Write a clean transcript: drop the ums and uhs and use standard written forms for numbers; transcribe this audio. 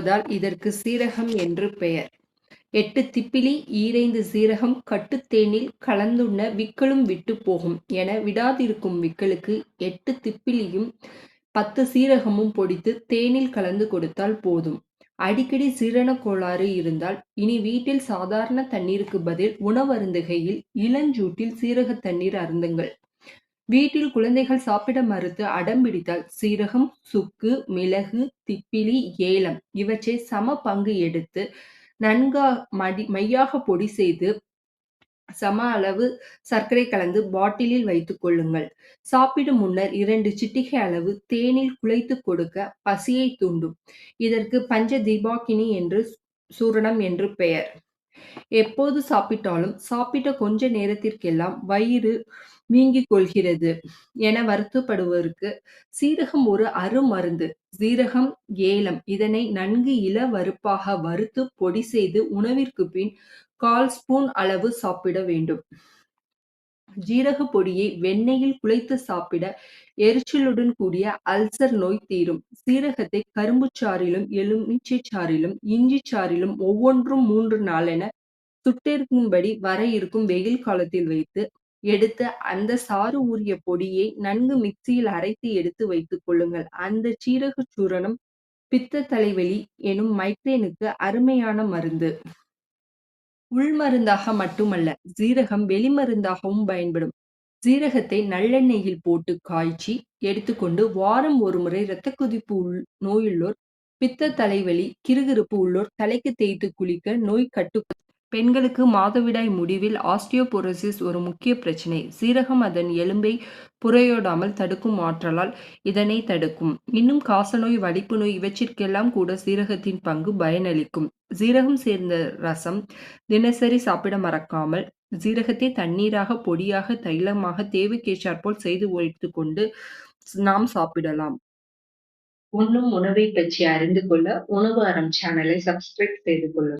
என்பதால் இதற்கு சீரகம் என்று பெயர். 8 திப்பிலி, ஈரைந்து சீரகம் கட்டுத்தேனில் கலந்துண்ண விக்கலும் விட்டுப் போகும் என விடாதிருக்கும் விக்கலுக்கு 8 திப்பிலியும் 10 சீரகமும் பொடித்து தேனில் கலந்து கொடுத்தால் போதும். அடிக்கடி ஜீரணக் கோளாறு இருந்தால் இனி வீட்டில் சாதாரண தண்ணீருக்கு பதில் உணவருந்துகையில் இளஞ்சூட்டில் சீரகத் தண்ணீர் அருந்துங்கள். வீட்டில் குழந்தைகள் சாப்பிட மறுத்து அடம்பிடித்தால் சீரகம், சுக்கு, மிளகு, திப்பிலி, ஏலம் இவற்றை சம பங்கு எடுத்து நன்கா மையாக பொடி செய்து சம அளவு சர்க்கரை கலந்து பாட்டிலில் வைத்துக் கொள்ளுங்கள். சாப்பிடும் முன்னர் 2 சிட்டிகை அளவு தேனில் குழைத்து கொடுக்க பசியை தூண்டும். இதற்கு பஞ்ச தீபாக்கினி என்று சூரணம் என்று பெயர். எப்போது சாப்பிட்டாலும் சாப்பிட்ட கொஞ்ச நேரத்திற்கெல்லாம் வயிறு வீங்கிக் கொள்கிறது என வருத்தப்படுவோருக்கு சீரகம் ஒரு அருமருந்து. சீரகம், ஏலம் இதனை நன்கு இளவறுப்பாக வறுத்து பொடி செய்து உணவிற்கு பின் 1/4 ஸ்பூன் அளவு சாப்பிட வேண்டும். ஜீரக பொடியை வெண்ணெயில் குழைத்து சாப்பிட எரிச்சலுடன் கூடிய அல்சர் நோய் தீரும். சீரகத்தை கரும்புச் சாறிலும், எலுமிச்சைச் சாறிலும், இஞ்சிச் சாறிலும் ஒவ்வொன்றும் 3 நாளென சுட்டெரிக்கும்படி வர இருக்கும் வெயில் காலத்தில் வைத்து எடுத்து அந்த சாறு ஊறிய பொடியை நன்கு மிக்சியில் அரைத்து எடுத்து வைத்துக் கொள்ளுங்கள். அந்த சீரகச் சூரணம் பித்த தலைவலி எனும் மைக்ரேனுக்கு அருமையான மருந்து. உள்மருந்தாக மட்டுமல்ல, சீரகம் வெளிமருந்தாகவும் பயன்படும். சீரகத்தை நல்லெண்ணெயில் போட்டு காய்ச்சி எடுத்துக்கொண்டு வாரம் ஒரு முறை இரத்த கொதிப்பு நோயுள்ளோர், பித்த தலைவலி, கிறுகிறுப்பு உள்ளோர் தலைக்கு தேய்த்து குளிக்க நோய் கட்டுக்குள். பெண்களுக்கு மாதவிடாய் முடிவில் ஆஸ்டியோபோரோசிஸ் ஒரு முக்கிய பிரச்சனை. சீரகம் அதன் எலும்பை புரையோடாமல் தடுக்கும் ஆற்றலால் இதனை தடுக்கும். இன்னும் காசநோய், வலிப்பு நோய் இவற்றிற்கெல்லாம் கூட சீரகத்தின் பங்கு பயனளிக்கும். சீரகம் சேர்ந்த ரசம் தினசரி சாப்பிட மறக்காமல் சீரகத்தை தண்ணீராக, பொடியாக, தைலமாக தேவைக்கேற்றாற்போல் செய்து வைத்துக் கொண்டு நாம் சாப்பிடலாம். உண்ணும் உணவை பற்றி அறிந்து கொள்ள உணவு அறம் சேனலை சப்ஸ்கிரைப் செய்து கொள்ளுங்கள்.